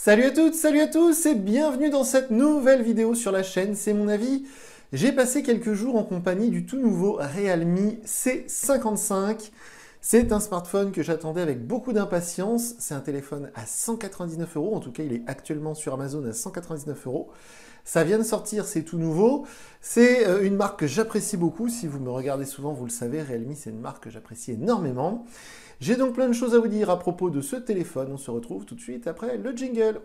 Salut à toutes, salut à tous et bienvenue dans cette nouvelle vidéo sur la chaîne C'est mon avis. J'ai passé quelques jours en compagnie du tout nouveau Realme C55. C'est un smartphone que j'attendais avec beaucoup d'impatience. C'est un téléphone à 199 €, en tout cas il est actuellement sur Amazon à 199 €. Ça vient de sortir, c'est tout nouveau. C'est une marque que j'apprécie beaucoup. Si vous me regardez souvent, vous le savez, Realme c'est une marque que j'apprécie énormément. J'ai donc plein de choses à vous dire à propos de ce téléphone. On se retrouve tout de suite après le jingle.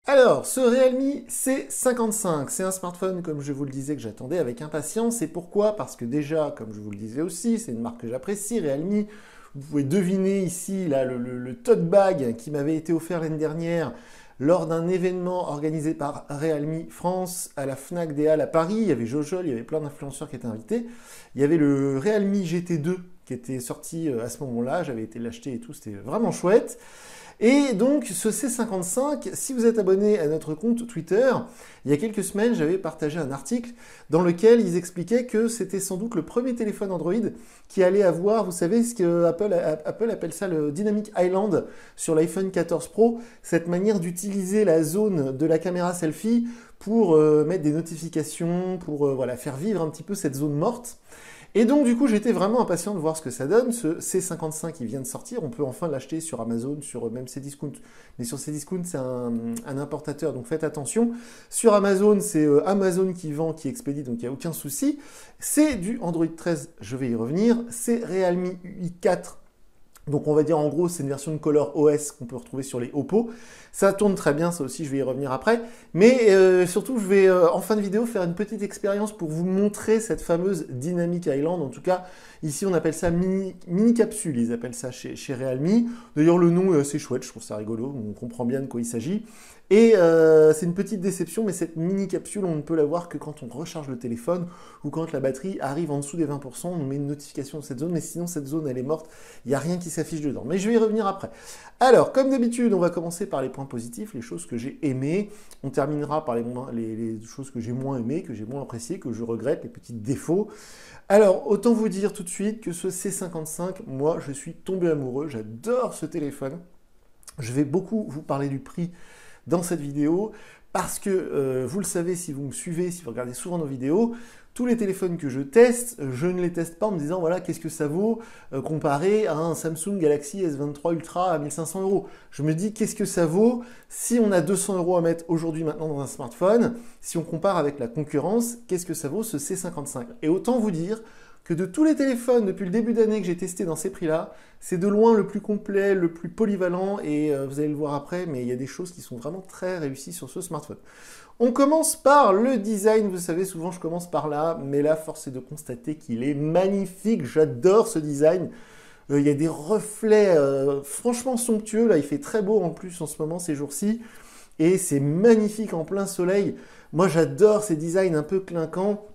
Alors, ce Realme C55, c'est un smartphone, comme je vous le disais, que j'attendais avec impatience. Et pourquoi? Parce que déjà, comme je vous le disais aussi, c'est une marque que j'apprécie, Realme. Vous pouvez deviner ici là, le tote bag qui m'avait été offert l'année dernière lors d'un événement organisé par Realme France à la Fnac des Halles à Paris. Il y avait Jojol, il y avait plein d'influenceurs qui étaient invités. Il y avait le Realme GT2 qui était sorti à ce moment-là. J'avais été l'acheter et tout, c'était vraiment chouette. Et donc ce C55, si vous êtes abonné à notre compte Twitter, il y a quelques semaines, j'avais partagé un article dans lequel ils expliquaient que c'était sans doute le premier téléphone Android qui allait avoir, vous savez, ce que Apple appelle ça le Dynamic Island sur l'iPhone 14 Pro, cette manière d'utiliser la zone de la caméra selfie pour mettre des notifications, pour voilà, faire vivre un petit peu cette zone morte. Et donc du coup j'étais vraiment impatient de voir ce que ça donne. Ce C55 qui vient de sortir, on peut enfin l'acheter sur Amazon, sur même Cdiscount. Mais sur Cdiscount c'est un importateur, donc faites attention. Sur Amazon c'est Amazon qui vend, qui expédie, donc il n'y a aucun souci. C'est du Android 13, je vais y revenir. C'est Realme UI4. Donc on va dire en gros c'est une version de Color OS qu'on peut retrouver sur les Oppo. Ça tourne très bien, ça aussi je vais y revenir après. Mais surtout je vais en fin de vidéo faire une petite expérience pour vous montrer cette fameuse Dynamic Island. En tout cas ici on appelle ça mini capsule, ils appellent ça chez Realme. D'ailleurs le nom est assez chouette, je trouve ça rigolo, on comprend bien de quoi il s'agit. Et c'est une petite déception, mais cette mini capsule, on ne peut la voir que quand on recharge le téléphone ou quand la batterie arrive en dessous des 20%, on nous met une notification de cette zone, mais sinon cette zone elle est morte, il n'y a rien qui s'affiche dedans. Mais je vais y revenir après. Alors, comme d'habitude, on va commencer par les points positifs, les choses que j'ai aimées. On terminera par les choses que j'ai moins aimées, que j'ai moins appréciées, que je regrette, les petits défauts. Alors, autant vous dire tout de suite que ce C55, moi je suis tombé amoureux, j'adore ce téléphone. Je vais beaucoup vous parler du prix dans cette vidéo, parce que vous le savez si vous me suivez, si vous regardez souvent nos vidéos, tous les téléphones que je teste, je ne les teste pas en me disant voilà qu'est-ce que ça vaut comparé à un Samsung Galaxy S23 Ultra à 1500 €. Je me dis qu'est-ce que ça vaut si on a 200 € à mettre aujourd'hui maintenant dans un smartphone, si on compare avec la concurrence, qu'est-ce que ça vaut ce C55? Et autant vous dire que de tous les téléphones depuis le début d'année que j'ai testé dans ces prix-là, c'est de loin le plus complet, le plus polyvalent, et vous allez le voir après, mais il y a des choses qui sont vraiment très réussies sur ce smartphone. On commence par le design, vous savez, souvent je commence par là, mais là, force est de constater qu'il est magnifique, j'adore ce design. Il y a des reflets franchement somptueux, là il fait très beau en plus en ce moment, ces jours-ci, et c'est magnifique en plein soleil. Moi j'adore ces designs un peu clinquants.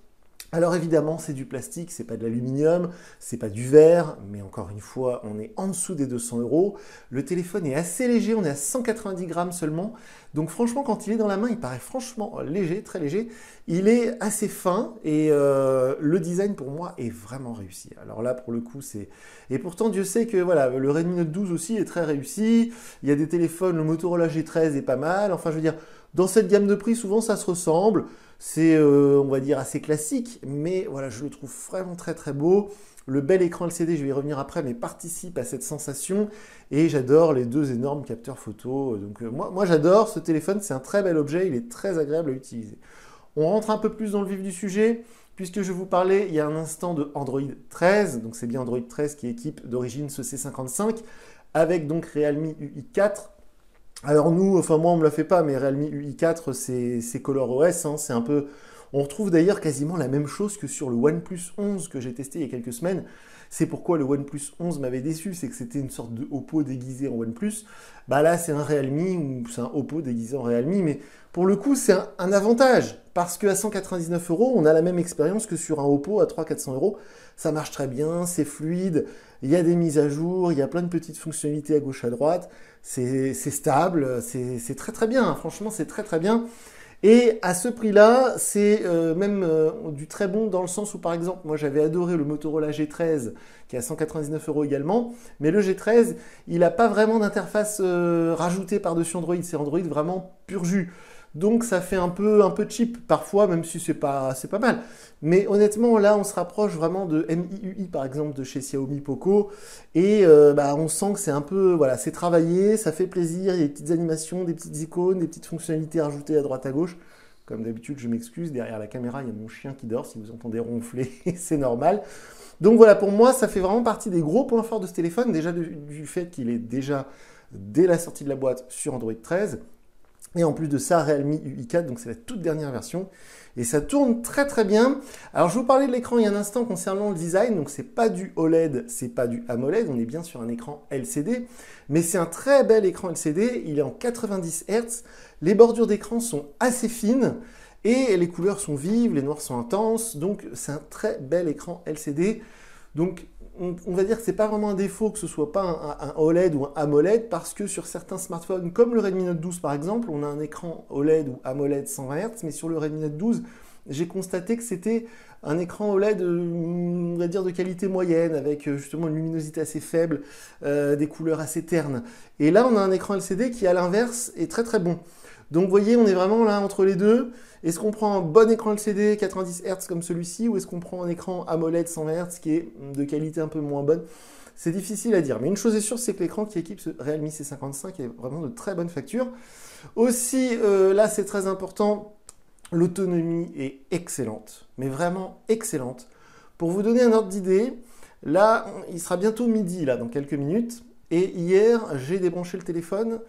Alors évidemment, c'est du plastique, c'est pas de l'aluminium, c'est pas du verre, mais encore une fois, on est en dessous des 200 €. Le téléphone est assez léger, on est à 190 grammes seulement. Donc franchement, quand il est dans la main, il paraît franchement léger, très léger. Il est assez fin et le design pour moi est vraiment réussi. Alors là, pour le coup, c'est... Et pourtant, Dieu sait que voilà, le Redmi Note 12 aussi est très réussi. Il y a des téléphones, le Motorola G13 est pas mal. Enfin, je veux dire, dans cette gamme de prix, souvent, ça se ressemble. C'est, on va dire, assez classique, mais voilà, je le trouve vraiment très très beau. Le bel écran LCD, je vais y revenir après, mais participe à cette sensation. Et j'adore les deux énormes capteurs photo. Donc moi j'adore ce téléphone, c'est un très bel objet, il est très agréable à utiliser. On rentre un peu plus dans le vif du sujet, puisque je vous parlais il y a un instant de Android 13. Donc c'est bien Android 13 qui équipe d'origine ce C55, avec donc Realme UI4. Alors nous, enfin moi on me l'a fait pas, mais Realme UI4 c'est Color OS, hein, c'est un peu... On retrouve d'ailleurs quasiment la même chose que sur le OnePlus 11 que j'ai testé il y a quelques semaines. C'est pourquoi le OnePlus 11 m'avait déçu, c'est que c'était une sorte de Oppo déguisé en OnePlus. Bah là c'est un Realme ou c'est un Oppo déguisé en Realme, mais pour le coup c'est un avantage, parce qu'à 199 € on a la même expérience que sur un Oppo à 300-400 €. Ça marche très bien, c'est fluide, il y a des mises à jour, il y a plein de petites fonctionnalités à gauche à droite, c'est stable, c'est très très bien, hein. Franchement c'est très très bien. Et à ce prix-là, c'est même du très bon dans le sens où, par exemple, moi j'avais adoré le Motorola G13 qui est à 199 € également, mais le G13, il n'a pas vraiment d'interface rajoutée par-dessus Android, c'est Android vraiment pur jus. Donc ça fait un peu cheap parfois, même si c'est pas mal. Mais honnêtement, là, on se rapproche vraiment de MIUI, par exemple, de chez Xiaomi Poco. Et on sent que c'est un peu, voilà, c'est travaillé, ça fait plaisir, il y a des petites animations, des petites icônes, des petites fonctionnalités rajoutées à droite à gauche. Comme d'habitude, je m'excuse, derrière la caméra, il y a mon chien qui dort, si vous entendez ronfler, c'est normal. Donc voilà, pour moi, ça fait vraiment partie des gros points forts de ce téléphone, déjà du fait qu'il est déjà, dès la sortie de la boîte, sur Android 13. Et en plus de ça, Realme UI 4, donc c'est la toute dernière version. Et ça tourne très très bien. Alors je vous parlais de l'écran il y a un instant concernant le design. Donc c'est pas du OLED, c'est pas du AMOLED. On est bien sur un écran LCD. Mais c'est un très bel écran LCD. Il est en 90 Hz. Les bordures d'écran sont assez fines. Et les couleurs sont vives, les noirs sont intenses. Donc c'est un très bel écran LCD. Donc on va dire que c'est pas vraiment un défaut que ce soit pas un OLED ou un AMOLED parce que sur certains smartphones, comme le Redmi Note 12 par exemple, on a un écran OLED ou AMOLED 120 Hz, mais sur le Redmi Note 12, j'ai constaté que c'était un écran OLED, on va dire de qualité moyenne, avec justement une luminosité assez faible, des couleurs assez ternes. Et là, on a un écran LCD qui, à l'inverse, est très très bon. Donc vous voyez, on est vraiment là entre les deux. Est-ce qu'on prend un bon écran LCD 90 Hz comme celui-ci ou est-ce qu'on prend un écran AMOLED 120 Hz qui est de qualité un peu moins bonne? C'est difficile à dire. Mais une chose est sûre, c'est que l'écran qui équipe ce Realme C55 est vraiment de très bonne facture. Aussi, là c'est très important, l'autonomie est excellente. Mais vraiment excellente. Pour vous donner un ordre d'idée, là, il sera bientôt midi, là, dans quelques minutes. Et hier, j'ai débranché le téléphone.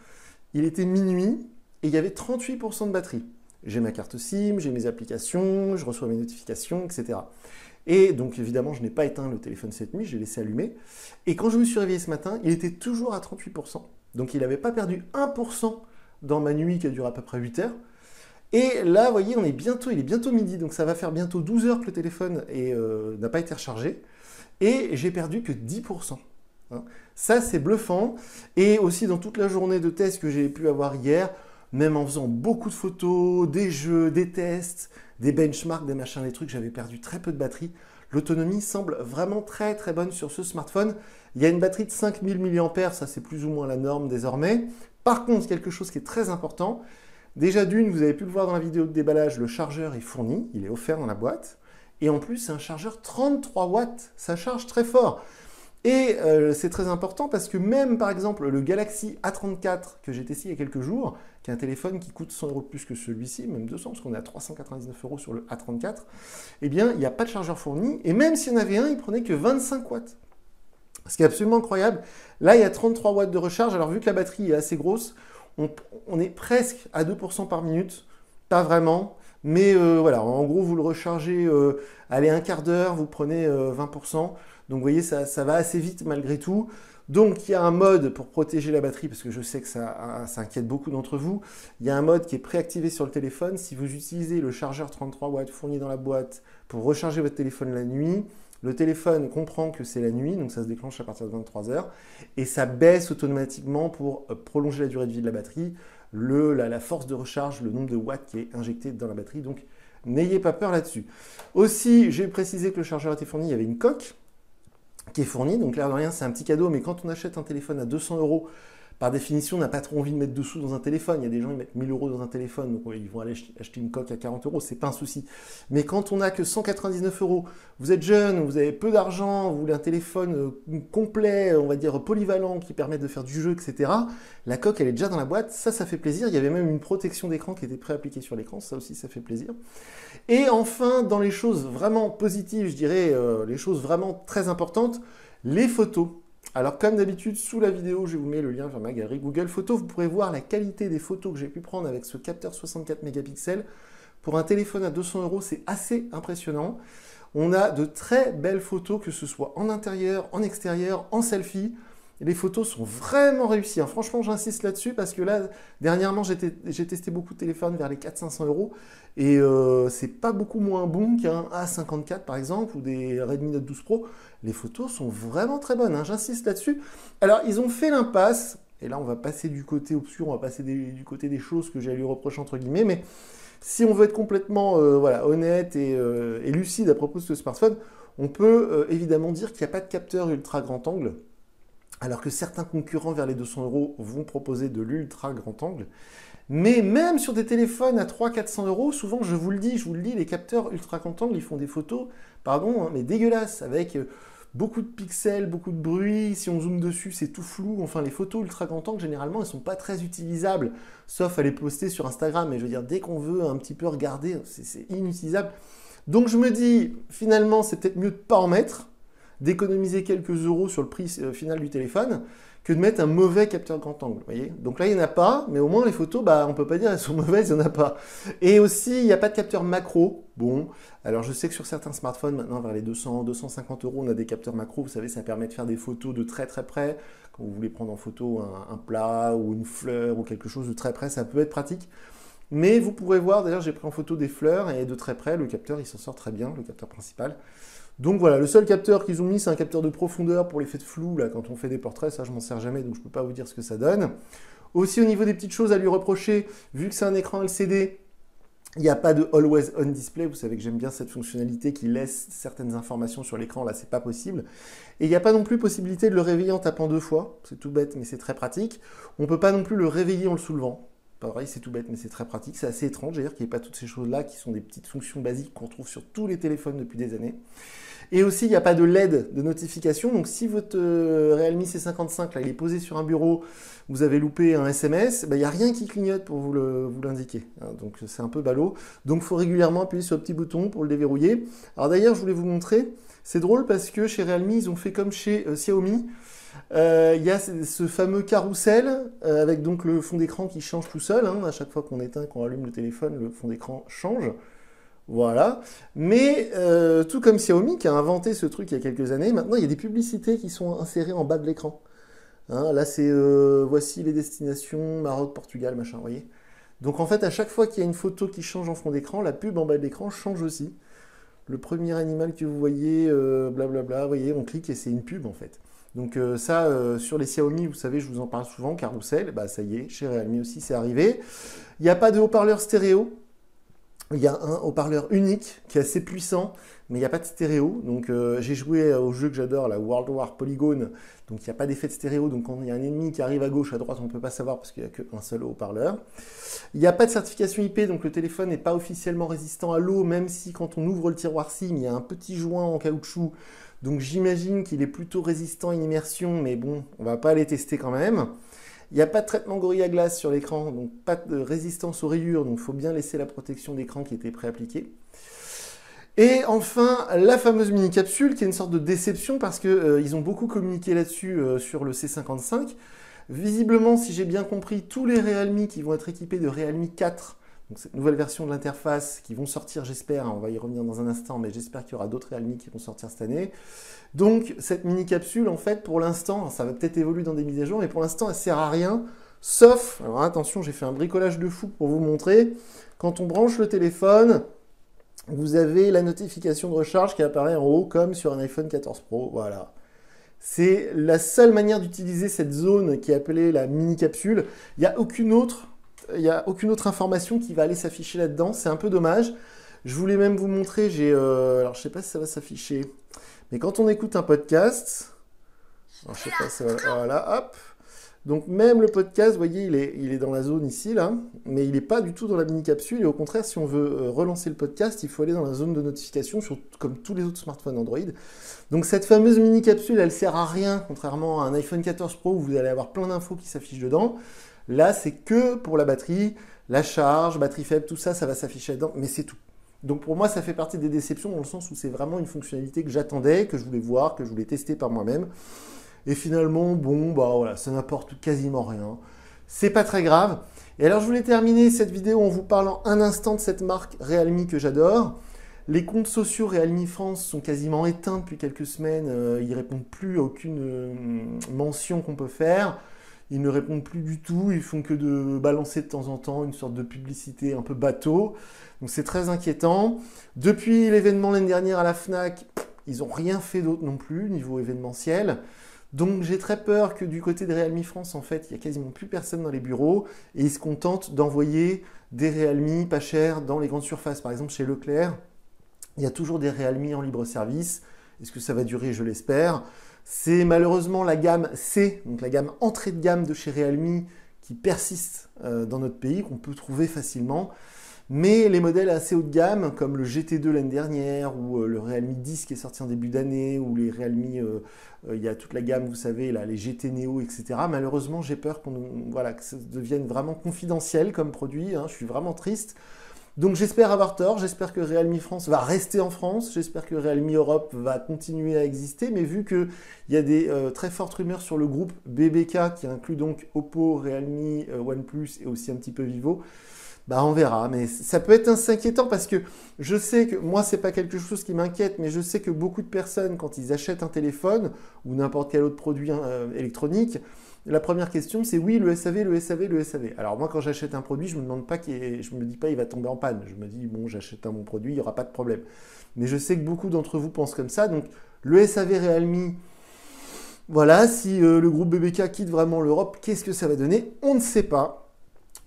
Il était minuit. Et il y avait 38% de batterie. J'ai ma carte SIM, j'ai mes applications, je reçois mes notifications, etc. Et donc évidemment, je n'ai pas éteint le téléphone cette nuit, je l'ai laissé allumer. Et quand je me suis réveillé ce matin, il était toujours à 38%. Donc il n'avait pas perdu 1% dans ma nuit qui a duré à peu près 8 heures. Et là, vous voyez, il est bientôt midi, donc ça va faire bientôt 12 heures que le téléphone n'a pas été rechargé. Et j'ai perdu que 10%. Ça, c'est bluffant. Et aussi, dans toute la journée de test que j'ai pu avoir hier, même en faisant beaucoup de photos, des jeux, des tests, des benchmarks, des machins, des trucs, j'avais perdu très peu de batterie. L'autonomie semble vraiment très très bonne sur ce smartphone. Il y a une batterie de 5000 mAh, ça c'est plus ou moins la norme désormais. Par contre, quelque chose qui est très important, déjà d'une, vous avez pu le voir dans la vidéo de déballage, le chargeur est fourni, il est offert dans la boîte. Et en plus, c'est un chargeur 33 watts, ça charge très fort. Et c'est très important parce que même par exemple le Galaxy A34 que j'ai testé il y a quelques jours, qui est un téléphone qui coûte 100 € de plus que celui-ci, même 200 parce qu'on est à 399 € sur le A34, eh bien il n'y a pas de chargeur fourni et même s'il y en avait un, il prenait que 25 watts. Ce qui est absolument incroyable. Là il y a 33 watts de recharge, alors vu que la batterie est assez grosse, on est presque à 2% par minute, pas vraiment. Mais voilà, en gros, vous le rechargez, allez, un quart d'heure, vous prenez 20%. Donc, vous voyez, ça va assez vite malgré tout. Donc, il y a un mode pour protéger la batterie, parce que je sais que ça inquiète beaucoup d'entre vous. Il y a un mode qui est préactivé sur le téléphone. Si vous utilisez le chargeur 33 watts fourni dans la boîte pour recharger votre téléphone la nuit, le téléphone comprend que c'est la nuit, donc ça se déclenche à partir de 23 heures. Et ça baisse automatiquement pour prolonger la durée de vie de la batterie. La force de recharge, le nombre de watts qui est injecté dans la batterie. Donc, n'ayez pas peur là-dessus. Aussi, j'ai précisé que le chargeur était fourni. Il y avait une coque qui est fournie. Donc, l'air de rien, c'est un petit cadeau. Mais quand on achète un téléphone à 200 €, par définition, on n'a pas trop envie de mettre dessous dans un téléphone. Il y a des gens qui mettent 1000 € dans un téléphone. Donc, ils vont aller acheter une coque à 40 €. C'est pas un souci. Mais quand on n'a que 199 €, vous êtes jeune, vous avez peu d'argent, vous voulez un téléphone complet, on va dire polyvalent, qui permet de faire du jeu, etc. La coque, elle est déjà dans la boîte. Ça fait plaisir. Il y avait même une protection d'écran qui était préappliquée sur l'écran. Ça aussi, ça fait plaisir. Et enfin, dans les choses vraiment positives, je dirais, les choses vraiment très importantes, les photos. Alors comme d'habitude, sous la vidéo, je vous mets le lien vers ma galerie Google Photos. Vous pourrez voir la qualité des photos que j'ai pu prendre avec ce capteur 64 mégapixels. Pour un téléphone à 200 €, c'est assez impressionnant. On a de très belles photos, que ce soit en intérieur, en extérieur, en selfie. Les photos sont vraiment réussies. Franchement, j'insiste là-dessus parce que là, dernièrement, j'ai testé beaucoup de téléphones vers les 400-500 € et c'est pas beaucoup moins bon qu'un A54 par exemple ou des Redmi Note 12 Pro. Les photos sont vraiment très bonnes, j'insiste là-dessus. Alors, ils ont fait l'impasse, et là, on va passer du côté obscur, on va passer du côté des choses que j'ai à lui reprocher entre guillemets, mais Si on veut être complètement voilà, honnête et lucide à propos de ce smartphone, on peut évidemment dire qu'il n'y a pas de capteur ultra grand angle, alors que certains concurrents vers les 200 € vont proposer de l'ultra grand angle. Mais même sur des téléphones à 300-400 €, souvent je vous le dis, les capteurs ultra grand angle, ils font des photos, pardon, hein, mais dégueulasses, avec beaucoup de pixels, beaucoup de bruit, si on zoome dessus, c'est tout flou. Enfin, les photos ultra grand angle, généralement, elles ne sont pas très utilisables, sauf à les poster sur Instagram. Mais je veux dire, dès qu'on veut un petit peu regarder, c'est inutilisable. Donc je me dis, finalement, c'est peut-être mieux de ne pas en mettre, d'économiser quelques euros sur le prix final du téléphone, que de mettre un mauvais capteur grand angle, voyez. Donc là, il n'y en a pas, mais au moins les photos, bah, on ne peut pas dire qu'elles sont mauvaises, il n'y en a pas. Et aussi, il n'y a pas de capteur macro. Bon, alors je sais que sur certains smartphones, maintenant vers les 200, 250 €, on a des capteurs macro, vous savez, ça permet de faire des photos de très très près. Quand vous voulez prendre en photo un plat ou une fleur ou quelque chose de très près, ça peut être pratique. Mais vous pourrez voir, d'ailleurs, j'ai pris en photo des fleurs et de très près, le capteur, il s'en sort très bien, le capteur principal. Donc voilà, le seul capteur qu'ils ont mis, c'est un capteur de profondeur pour l'effet de flou, là, quand on fait des portraits, ça je m'en sers jamais, donc je ne peux pas vous dire ce que ça donne. Aussi au niveau des petites choses à lui reprocher, vu que c'est un écran LCD, il n'y a pas de Always On Display, vous savez que j'aime bien cette fonctionnalité qui laisse certaines informations sur l'écran, là c'est pas possible. Et il n'y a pas non plus possibilité de le réveiller en tapant 2 fois, c'est tout bête mais c'est très pratique. On ne peut pas non plus le réveiller en le soulevant. Pareil, c'est tout bête, mais c'est très pratique. C'est assez étrange, d'ailleurs, qu'il n'y ait pas toutes ces choses-là, qui sont des petites fonctions basiques qu'on trouve sur tous les téléphones depuis des années. Et aussi, il n'y a pas de LED de notification. Donc, si votre Realme C55, là, il est posé sur un bureau, vous avez loupé un SMS, ben, il n'y a rien qui clignote pour vous l'indiquer. Donc, c'est un peu ballot. Donc, il faut régulièrement appuyer sur le petit bouton pour le déverrouiller. Alors, d'ailleurs, je voulais vous montrer. C'est drôle parce que chez Realme, ils ont fait comme chez Xiaomi. Il y a ce fameux carrousel avec donc le fond d'écran qui change tout seul. À chaque fois qu'on éteint, qu'on allume le téléphone, le fond d'écran change. Voilà. Mais tout comme Xiaomi qui a inventé ce truc il y a quelques années, maintenant il y a des publicités qui sont insérées en bas de l'écran. Là c'est voici les destinations Maroc, Portugal, machin, vous voyez. Donc en fait à chaque fois qu'il y a une photo qui change en fond d'écran, la pub en bas de l'écran change aussi. Le premier animal que vous voyez, blablabla, vous voyez, on clique et c'est une pub en fait. Donc ça, sur les Xiaomi, vous savez, je vous en parle souvent, carrousel, bah ça y est, chez Realme aussi, c'est arrivé. Il n'y a pas de haut-parleur stéréo. Il y a un haut-parleur unique qui est assez puissant, mais il n'y a pas de stéréo. Donc j'ai joué au jeu que j'adore, la World War Polygone, donc il n'y a pas d'effet de stéréo. Donc quand il y a un ennemi qui arrive à gauche, à droite, on ne peut pas savoir parce qu'il n'y a qu'un seul haut-parleur. Il n'y a pas de certification IP, donc le téléphone n'est pas officiellement résistant à l'eau, même si quand on ouvre le tiroir SIM, il y a un petit joint en caoutchouc. Donc j'imagine qu'il est plutôt résistant à une immersion, mais bon, on ne va pas les tester quand même. Il n'y a pas de traitement Gorilla Glass sur l'écran, donc pas de résistance aux rayures, donc il faut bien laisser la protection d'écran qui était préappliquée. Et enfin, la fameuse mini-capsule, qui est une sorte de déception parce qu'ils ont beaucoup communiqué là-dessus sur le C55. Visiblement, si j'ai bien compris, tous les Realme qui vont être équipés de Realme 4, donc cette nouvelle version de l'interface, qui vont sortir, j'espère, on va y revenir dans un instant, mais j'espère qu'il y aura d'autres Realme qui vont sortir cette année. Donc cette mini-capsule, en fait, pour l'instant, ça va peut-être évoluer dans des mises à jour, mais pour l'instant, elle ne sert à rien, sauf, alors attention, j'ai fait un bricolage de fou pour vous montrer, quand on branche le téléphone, vous avez la notification de recharge qui apparaît en haut, comme sur un iPhone 14 Pro, voilà. C'est la seule manière d'utiliser cette zone qui est appelée la mini-capsule. Il n'y a aucune autre information qui va aller s'afficher là-dedans. C'est un peu dommage. Je voulais même vous montrer, alors je ne sais pas si ça va s'afficher, mais quand on écoute un podcast, alors je sais pas, ça va, voilà, hop. Donc même le podcast, vous voyez, il est dans la zone ici, là, mais il n'est pas du tout dans la mini-capsule. Et au contraire, si on veut relancer le podcast, il faut aller dans la zone de notification, comme tous les autres smartphones Android. Donc cette fameuse mini-capsule, elle ne sert à rien, contrairement à un iPhone 14 Pro où vous allez avoir plein d'infos qui s'affichent dedans. Là, c'est que pour la batterie, la charge, batterie faible, tout ça, ça va s'afficher dedans, mais c'est tout. Donc pour moi, ça fait partie des déceptions dans le sens où c'est vraiment une fonctionnalité que j'attendais, que je voulais voir, que je voulais tester par moi-même. Et finalement, bon, bah voilà, ça n'apporte quasiment rien. C'est pas très grave. Et alors, je voulais terminer cette vidéo en vous parlant un instant de cette marque Realme que j'adore. Les comptes sociaux Realme France sont quasiment éteints depuis quelques semaines. Ils ne répondent plus à aucune mention qu'on peut faire. Ils ne répondent plus du tout. Ils font que de balancer de temps en temps une sorte de publicité un peu bateau. Donc, c'est très inquiétant. Depuis l'événement l'année dernière à la Fnac, ils n'ont rien fait d'autre non plus, niveau événementiel. Donc j'ai très peur que du côté de Realme France, en fait, il n'y a quasiment plus personne dans les bureaux et ils se contentent d'envoyer des Realme pas chers dans les grandes surfaces. Par exemple, chez Leclerc, il y a toujours des Realme en libre service. Est-ce que ça va durer? Je l'espère. C'est malheureusement la gamme C, donc la gamme entrée de gamme de chez Realme, qui persiste dans notre pays, qu'on peut trouver facilement. Mais les modèles assez haut de gamme, comme le GT2 l'année dernière, ou le Realme 10 qui est sorti en début d'année, ou les Realme, il y a toute la gamme, vous savez, là, les GT Neo, etc. Malheureusement, j'ai peur que ça devienne vraiment confidentiel comme produit. Hein, je suis vraiment triste. Donc j'espère avoir tort, j'espère que Realme France va rester en France, j'espère que Realme Europe va continuer à exister, mais vu qu'il y a des très fortes rumeurs sur le groupe BBK, qui inclut donc Oppo, Realme, OnePlus et aussi un petit peu Vivo, bah on verra, mais ça peut être assez inquiétant parce que je sais que, moi c'est pas quelque chose qui m'inquiète, mais je sais que beaucoup de personnes, quand ils achètent un téléphone ou n'importe quel autre produit électronique, la première question c'est oui, le SAV, le SAV, le SAV. Alors moi quand j'achète un produit, je me dis pas il va tomber en panne, je me dis bon j'achète un bon produit, il n'y aura pas de problème. Mais je sais que beaucoup d'entre vous pensent comme ça, donc le SAV Realme, voilà, si le groupe BBK quitte vraiment l'Europe, qu'est-ce que ça va donner? On ne sait pas.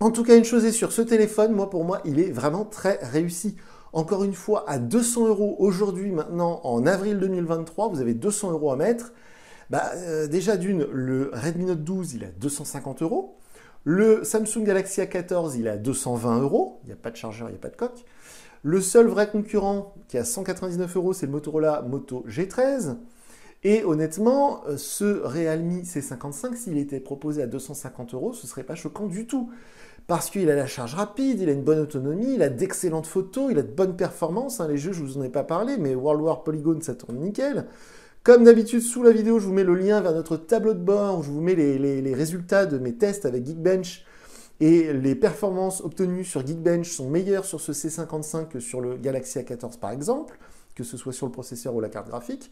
En tout cas, une chose est sûre, ce téléphone, pour moi, il est vraiment très réussi. Encore une fois, à 200 € aujourd'hui, maintenant, en avril 2023, vous avez 200 € à mettre. Déjà d'une, le Redmi Note 12, il est à 250 €. Le Samsung Galaxy A14, il est à 220 €. Il n'y a pas de chargeur, il n'y a pas de coque. Le seul vrai concurrent qui est à 199 €, c'est le Motorola Moto G13. Et honnêtement, ce Realme C55, s'il était proposé à 250 €, ce ne serait pas choquant du tout. Parce qu'il a la charge rapide, il a une bonne autonomie, il a d'excellentes photos, il a de bonnes performances. Hein, les jeux, je ne vous en ai pas parlé, mais World War Polygon, ça tourne nickel. Comme d'habitude, sous la vidéo, je vous mets le lien vers notre tableau de bord où je vous mets les résultats de mes tests avec Geekbench. Et les performances obtenues sur Geekbench sont meilleures sur ce C55 que sur le Galaxy A14 par exemple, que ce soit sur le processeur ou la carte graphique.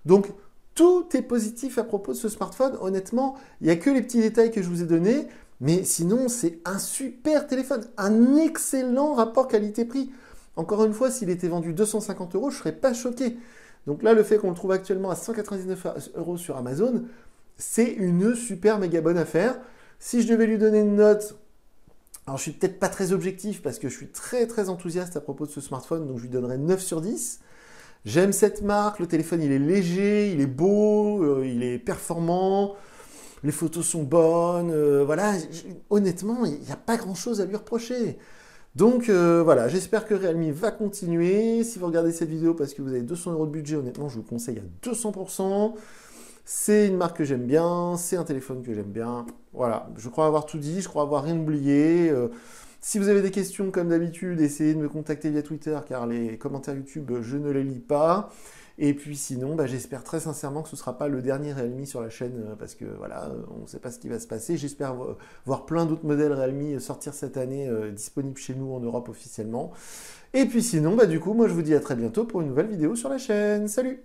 Donc, tout est positif à propos de ce smartphone. Honnêtement, il n'y a que les petits détails que je vous ai donnés. Mais sinon, c'est un super téléphone, un excellent rapport qualité-prix. Encore une fois, s'il était vendu 250 €, je ne serais pas choqué. Donc là, le fait qu'on le trouve actuellement à 199 € sur Amazon, c'est une super méga bonne affaire. Si je devais lui donner une note, alors je suis peut-être pas très objectif parce que je suis très très enthousiaste à propos de ce smartphone, donc je lui donnerais 9 sur 10. J'aime cette marque, le téléphone il est léger, il est beau, il est performant. Les photos sont bonnes, voilà, honnêtement, il n'y a pas grand-chose à lui reprocher. Donc voilà, j'espère que Realme va continuer. Si vous regardez cette vidéo parce que vous avez 200 € de budget, honnêtement, je vous le conseille à 200%. C'est une marque que j'aime bien, c'est un téléphone que j'aime bien. Voilà, je crois avoir tout dit, je crois avoir rien oublié. Si vous avez des questions, comme d'habitude, essayez de me contacter via Twitter, car les commentaires YouTube, je ne les lis pas. Et puis sinon, j'espère très sincèrement que ce ne sera pas le dernier Realme sur la chaîne, parce que voilà, on ne sait pas ce qui va se passer. J'espère voir plein d'autres modèles Realme sortir cette année, disponibles chez nous en Europe officiellement. Et puis sinon, du coup, moi je vous dis à très bientôt pour une nouvelle vidéo sur la chaîne. Salut!